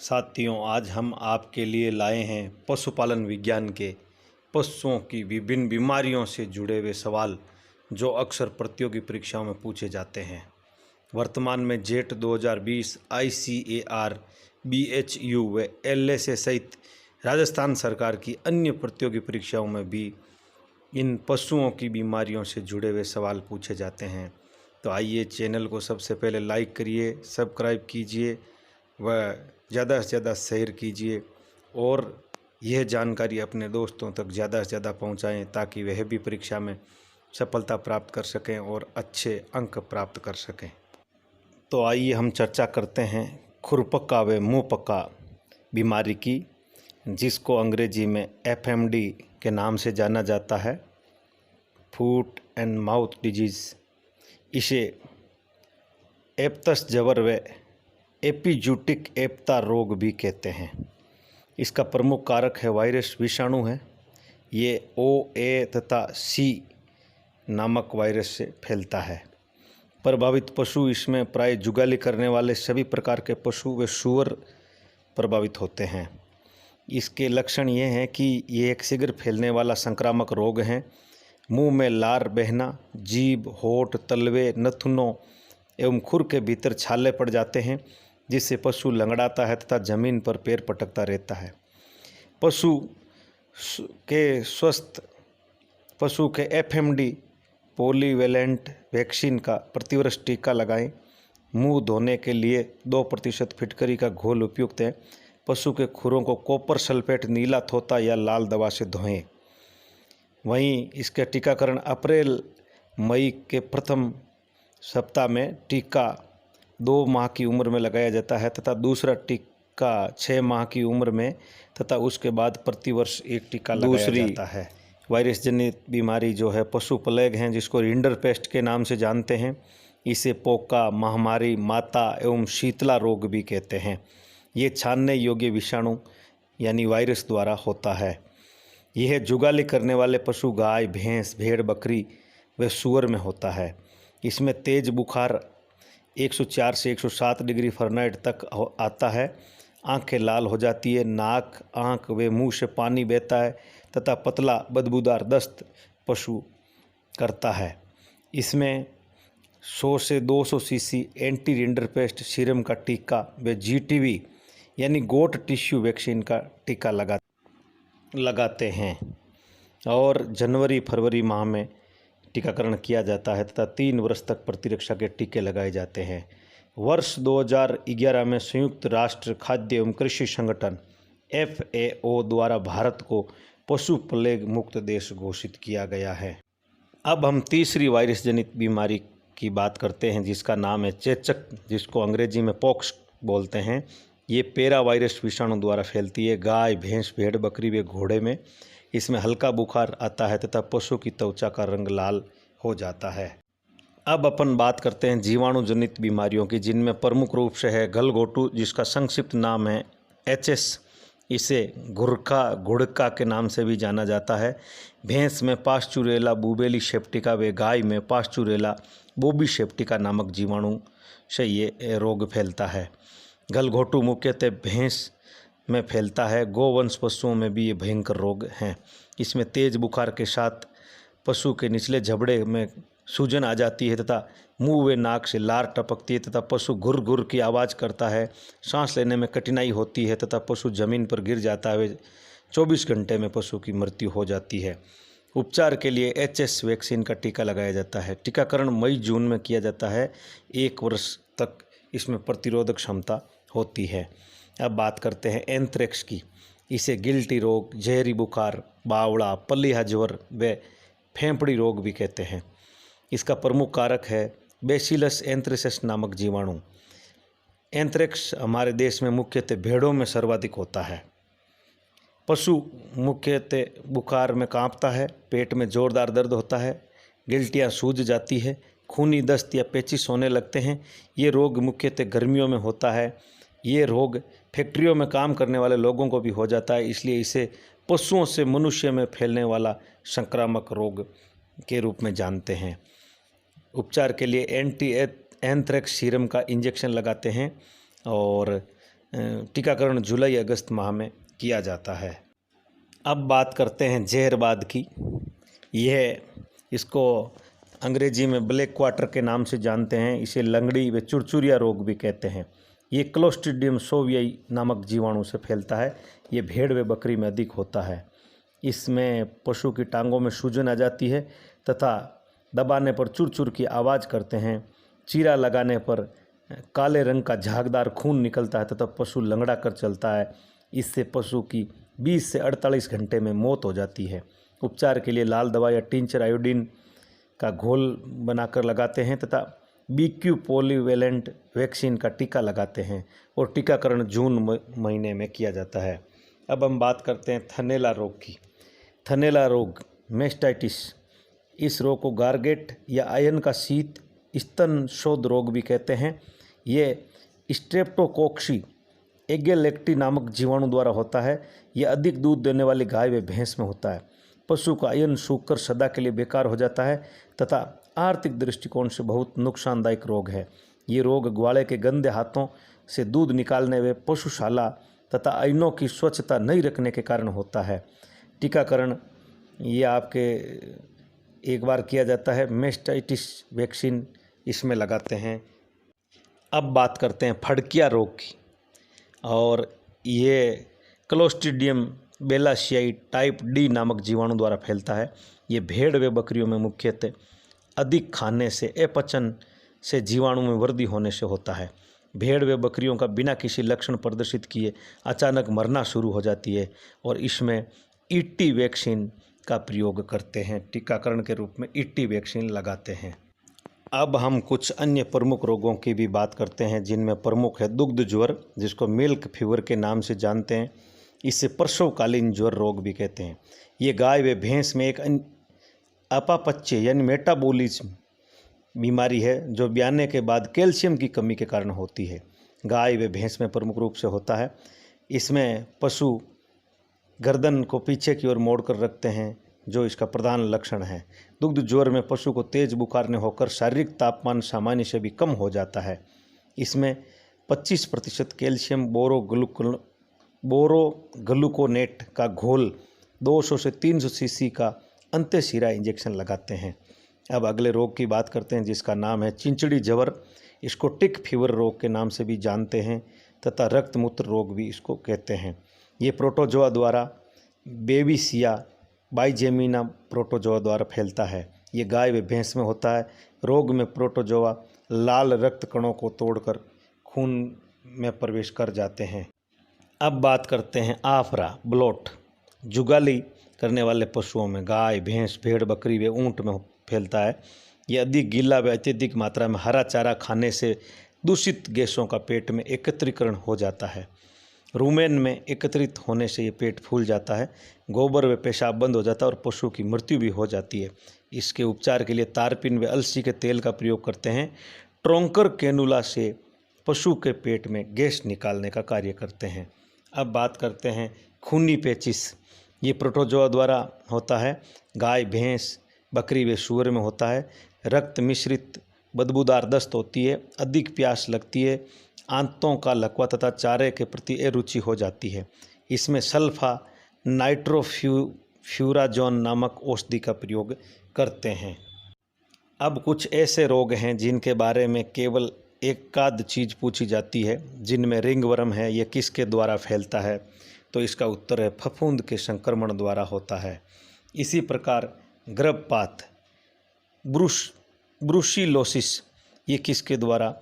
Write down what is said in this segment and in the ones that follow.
साथियों, आज हम आपके लिए लाए हैं पशुपालन विज्ञान के पशुओं की विभिन्न बीमारियों से जुड़े हुए सवाल जो अक्सर प्रतियोगी परीक्षाओं में पूछे जाते हैं। वर्तमान में जेट 2020 ICAR, BHU व LSA सहित राजस्थान सरकार की अन्य प्रतियोगी परीक्षाओं में भी इन पशुओं की बीमारियों से जुड़े हुए सवाल पूछे जाते हैं। तो आइए चैनल को सबसे पहले लाइक करिए, सब्सक्राइब कीजिए व ज़्यादा से ज़्यादा शेयर कीजिए और यह जानकारी अपने दोस्तों तक ज़्यादा से ज़्यादा पहुंचाएं ताकि वह भी परीक्षा में सफलता प्राप्त कर सकें और अच्छे अंक प्राप्त कर सकें। तो आइए हम चर्चा करते हैं खुरपक्का व मुंहपक्का बीमारी की, जिसको अंग्रेजी में FMD के नाम से जाना जाता है, फूट एंड माउथ डिजीज़। इसे एप्तस जवर व एपिजूटिक एप्ता रोग भी कहते हैं। इसका प्रमुख कारक है वायरस विषाणु है। ये OA तथा C नामक वायरस से फैलता है। प्रभावित पशु, इसमें प्राय जुगाली करने वाले सभी प्रकार के पशु व सूअर प्रभावित होते हैं। इसके लक्षण ये हैं कि ये एक शीघ्र फैलने वाला संक्रामक रोग है। मुंह में लार बहना, जीभ, होठ, तलवे, नथुनों एवं खुर के भीतर छाले पड़ जाते हैं, जिससे पशु लंगड़ाता है तथा जमीन पर पैर पटकता रहता है। पशु के FMD पॉलीवेलेंट वैक्सीन का प्रतिवर्ष टीका लगाएं। मुंह धोने के लिए 2% फिटकरी का घोल उपयुक्त है। पशु के खुरों को कॉपर सल्फेट, नीला थोथा या लाल दवा से धोएं। वहीं इसका टीकाकरण अप्रैल मई के प्रथम सप्ताह में टीका 2 माह की उम्र में लगाया जाता है तथा दूसरा टीका 6 माह की उम्र में तथा उसके बाद प्रतिवर्ष एक टीका लगाया जाता है। वायरस जनित बीमारी जो है पशु प्लेग हैं, जिसको रिंडरपेस्ट के नाम से जानते हैं। इसे पोका, महामारी, माता एवं शीतला रोग भी कहते हैं। ये छानने योग्य विषाणु यानी वायरस द्वारा होता है। यह जुगाली करने वाले पशु गाय, भैंस, भेड़, बकरी व सूअर में होता है। इसमें तेज बुखार 104 से 107 डिग्री फ़ारेनहाइट तक आता है। आंखें लाल हो जाती है, नाक, आंख व मुंह से पानी बहता है तथा पतला बदबूदार दस्त पशु करता है। इसमें 100 से 200 सीसी एंटी रिंडरपेस्ट सीरम का टीका व GTV यानी गोट टिश्यू वैक्सीन का टीका लगाते हैं और जनवरी-फरवरी माह में टीकाकरण किया जाता है तथा 3 वर्ष तक प्रतिरक्षा के टीके लगाए जाते हैं। वर्ष 2011 में संयुक्त राष्ट्र खाद्य एवं कृषि संगठन FAO द्वारा भारत को पशु प्लेग मुक्त देश घोषित किया गया है। अब हम तीसरी वायरस जनित बीमारी की बात करते हैं, जिसका नाम है चेचक, जिसको अंग्रेजी में पॉक्स बोलते हैं। ये पैरा वायरस विषाणु द्वारा फैलती है गाय, भैंस, भेड़, बकरी व घोड़े में। इसमें हल्का बुखार आता है तथा पशु की त्वचा का रंग लाल हो जाता है। अब अपन बात करते हैं जीवाणु जनित बीमारियों की, जिनमें प्रमुख रूप से है गलघोटू, जिसका संक्षिप्त नाम है HS। इसे घुड़का के नाम से भी जाना जाता है। भैंस में पास्चुरेला बुबेली सेप्टिका व गाय में पास्चुरेला बोबी सेप्टिका नामक जीवाणु से ये रोग फैलता है। गलघोटू मुख्यतः भैंस में फैलता है। गोवंश पशुओं में भी ये भयंकर रोग हैं। इसमें तेज बुखार के साथ पशु के निचले जबड़े में सूजन आ जाती है तथा मुंह व नाक से लार टपकती है तथा पशु घुर घुर की आवाज़ करता है। सांस लेने में कठिनाई होती है तथा पशु जमीन पर गिर जाता है। 24 घंटे में पशु की मृत्यु हो जाती है। उपचार के लिए HS वैक्सीन का टीका लगाया जाता है। टीकाकरण मई-जून में किया जाता है। 1 वर्ष तक इसमें प्रतिरोधक क्षमता होती है। अब बात करते हैं एंथ्रेक्स की। इसे गिल्टी रोग, जहरी बुखार, बावड़ा, पलीहा ज्वर व फेफड़ी रोग भी कहते हैं। इसका प्रमुख कारक है बैसिलस एंथ्रेसिस नामक जीवाणु। एंथ्रेक्स हमारे देश में मुख्यतः भेड़ों में सर्वाधिक होता है। पशु मुख्यतः बुखार में कांपता है, पेट में जोरदार दर्द होता है, गिल्टियाँ सूज जाती है, खूनी दस्त या पेचिश होने लगते हैं। ये रोग मुख्यतः गर्मियों में होता है। ये रोग फैक्ट्रियों में काम करने वाले लोगों को भी हो जाता है, इसलिए इसे पशुओं से मनुष्य में फैलने वाला संक्रामक रोग के रूप में जानते हैं। उपचार के लिए एंटी एंथ्रेक्स सीरम का इंजेक्शन लगाते हैं और टीकाकरण जुलाई अगस्त माह में किया जाता है। अब बात करते हैं जहरबाद की। यह इसको अंग्रेजी में ब्लैक क्वार्टर के नाम से जानते हैं। इसे लंगड़ी व चुरचुरिया रोग भी कहते हैं। ये क्लोस्ट्रीडियम सोवियाई नामक जीवाणु से फैलता है। ये भेड़ व बकरी में अधिक होता है। इसमें पशु की टांगों में सूजन आ जाती है तथा दबाने पर चुरचुर की आवाज़ करते हैं। चीरा लगाने पर काले रंग का झागदार खून निकलता है तथा पशु लंगड़ा कर चलता है। इससे पशु की 20 से 48 घंटे में मौत हो जाती है। उपचार के लिए लाल दवा या टिंचर आयोडीन का घोल बनाकर लगाते हैं तथा BQ पॉलीवेलेंट वैक्सीन का टीका लगाते हैं और टीकाकरण जून महीने में किया जाता है। अब हम बात करते हैं थनैला रोग की। थनैला रोग मेस्टाइटिस, इस रोग को गारगेट या आयन का शीत स्तन शोथ रोग भी कहते हैं। ये स्ट्रेप्टोकोक्सी एगेलेक्टी नामक जीवाणु द्वारा होता है। यह अधिक दूध देने वाली गाय व भैंस में होता है। पशु का आयन सूखकर सदा के लिए बेकार हो जाता है तथा आर्थिक दृष्टिकोण से बहुत नुकसानदायक रोग है। ये रोग ग्वाले के गंदे हाथों से दूध निकालने व पशुशाला तथा आयनों की स्वच्छता नहीं रखने के कारण होता है। टीकाकरण ये आपके एक बार किया जाता है। मेस्टाइटिस वैक्सीन इसमें लगाते हैं। अब बात करते हैं फड़किया रोग की, और ये क्लोस्ट्रीडियम बेलाशियाई टाइप D नामक जीवाणु द्वारा फैलता है। ये भेड़ व बकरियों में मुख्यतः अधिक खाने से अपचन से जीवाणु में वृद्धि होने से होता है। भेड़ व बकरियों का बिना किसी लक्षण प्रदर्शित किए अचानक मरना शुरू हो जाती है और इसमें ET वैक्सीन का प्रयोग करते हैं। टीकाकरण के रूप में ET वैक्सीन लगाते हैं। अब हम कुछ अन्य प्रमुख रोगों की भी बात करते हैं, जिनमें प्रमुख है दुग्ध ज्वर, जिसको मिल्क फीवर के नाम से जानते हैं। इसे प्रसवकालीन ज्वर रोग भी कहते हैं। ये गाय व भैंस में एक अपापच्य यानी मेटाबॉलिज्म बीमारी है जो ब्याने के बाद कैल्शियम की कमी के कारण होती है। गाय व भैंस में प्रमुख रूप से होता है। इसमें पशु गर्दन को पीछे की ओर मोड़कर रखते हैं, जो इसका प्रधान लक्षण है। दुग्ध ज्वर में पशु को तेज बुखार ने होकर शारीरिक तापमान सामान्य से भी कम हो जाता है। इसमें 25% कैल्शियम बोरोग्लूकोनेट का घोल 200 से 300 सीसी का अंत्यशिरा इंजेक्शन लगाते हैं। अब अगले रोग की बात करते हैं, जिसका नाम है चिंचड़ी जवर। इसको टिक फीवर रोग के नाम से भी जानते हैं तथा रक्त मूत्र रोग भी इसको कहते हैं। ये प्रोटोजोआ द्वारा बेबिसिया बाइजेमिना प्रोटोजोआ द्वारा फैलता है। ये गाय व भैंस में होता है। रोग में प्रोटोजोआ लाल रक्त कणों को तोड़कर खून में प्रवेश कर जाते हैं। अब बात करते हैं आफरा ब्लोट। जुगाली करने वाले पशुओं में गाय, भैंस, भेड़, बकरी व ऊंट में फैलता है। ये अधिक गीला व अत्यधिक मात्रा में हरा चारा खाने से दूषित गैसों का पेट में एकत्रीकरण हो जाता है। रूमेन में एकत्रित होने से ये पेट फूल जाता है। गोबर व पेशाब बंद हो जाता है और पशु की मृत्यु भी हो जाती है। इसके उपचार के लिए तारपीन व अलसी के तेल का प्रयोग करते हैं। ट्रोंकर कैनुला से पशु के पेट में गैस निकालने का कार्य करते हैं। अब बात करते हैं खूनी पेचिस। ये प्रोटोजोआ द्वारा होता है। गाय, भैंस, बकरी व सूअर में होता है। रक्त मिश्रित बदबूदार दस्त होती है। अधिक प्यास लगती है। आंतों का लकवा तथा चारे के प्रति अरुचि हो जाती है। इसमें सल्फा नाइट्रोफ्यूराजोन नामक औषधि का प्रयोग करते हैं। अब कुछ ऐसे रोग हैं जिनके बारे में केवल एकाध चीज़ पूछी जाती है, जिनमें रिंगवर्म है। यह किसके द्वारा फैलता है? तो इसका उत्तर है फफूंद के संक्रमण द्वारा होता है। इसी प्रकार गर्भपात ब्रुसिलोसिस ये किसके द्वारा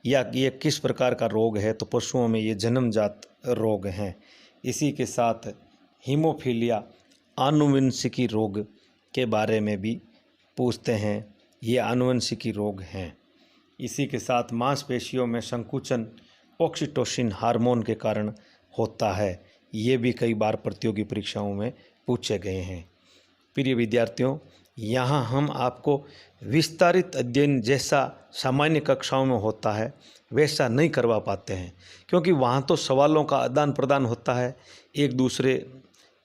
या ये किस प्रकार का रोग है? तो पशुओं में ये जन्मजात रोग हैं। इसी के साथ हीमोफीलिया आनुवंशिकी रोग के बारे में भी पूछते हैं। ये आनुवंशिकी रोग हैं। इसी के साथ मांसपेशियों में संकुचन ऑक्सीटोसिन हार्मोन के कारण होता है। ये भी कई बार प्रतियोगी परीक्षाओं में पूछे गए हैं। प्रिय विद्यार्थियों, यहाँ हम आपको विस्तारित अध्ययन जैसा सामान्य कक्षाओं में होता है वैसा नहीं करवा पाते हैं, क्योंकि वहाँ तो सवालों का आदान प्रदान होता है, एक दूसरे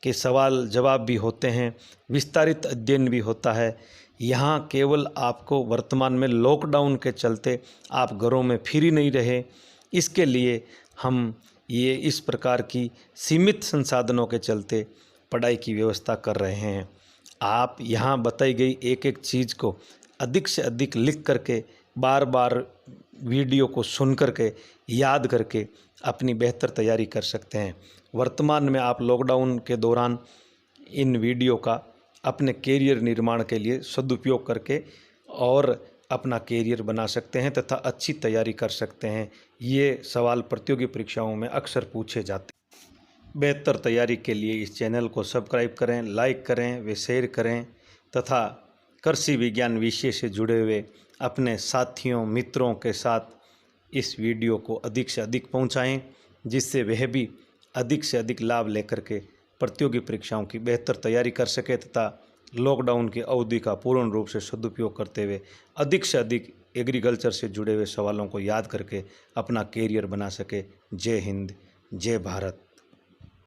के सवाल जवाब भी होते हैं, विस्तारित अध्ययन भी होता है। यहाँ केवल आपको वर्तमान में लॉकडाउन के चलते आप घरों में फिर ही नहीं रहे, इसके लिए हम ये इस प्रकार की सीमित संसाधनों के चलते पढ़ाई की व्यवस्था कर रहे हैं। आप यहाँ बताई गई एक एक चीज़ को अधिक से अधिक लिख करके, बार बार वीडियो को सुन करके, याद करके अपनी बेहतर तैयारी कर सकते हैं। वर्तमान में आप लॉकडाउन के दौरान इन वीडियो का अपने कैरियर निर्माण के लिए सदुपयोग करके और अपना कैरियर बना सकते हैं तथा अच्छी तैयारी कर सकते हैं। ये सवाल प्रतियोगी परीक्षाओं में अक्सर पूछे जाते हैं। बेहतर तैयारी के लिए इस चैनल को सब्सक्राइब करें, लाइक करें व शेयर करें तथा कृषि विज्ञान विषय से जुड़े हुए अपने साथियों मित्रों के साथ इस वीडियो को अधिक से अधिक पहुंचाएं, जिससे वह भी अधिक से अधिक लाभ लेकर के प्रतियोगी परीक्षाओं की बेहतर तैयारी कर सके तथा लॉकडाउन की अवधि का पूर्ण रूप से सदुपयोग करते हुए अधिक से अधिक एग्रीकल्चर से जुड़े हुए सवालों को याद करके अपना कैरियर बना सके। जय हिंद, जय भारत।